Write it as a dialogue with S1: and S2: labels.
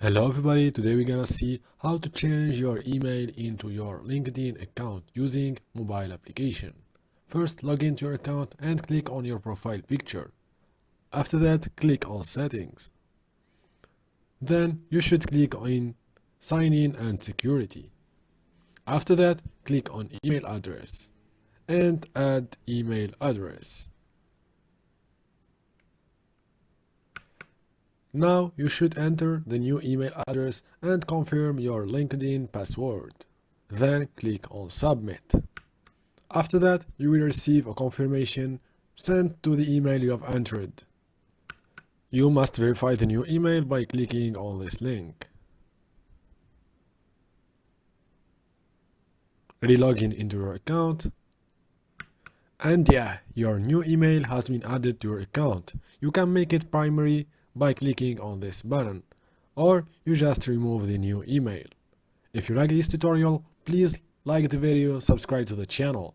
S1: Hello everybody, today we're gonna see how to change your email into your LinkedIn account using mobile application. First, log into your account and click on your profile picture. After that, click on settings. Then you should click on sign in and security. After that, click on email address and add email address. Now you should enter the new email address and confirm your LinkedIn password. Then click on submit. After that, you will receive a confirmation sent to the email you have entered. You must verify the new email by clicking on this link. Re-log into your account. And yeah, your new email has been added to your account. You can make it primary by clicking on this button, or you just remove the new email. If you like this tutorial, please like the video, subscribe to the channel.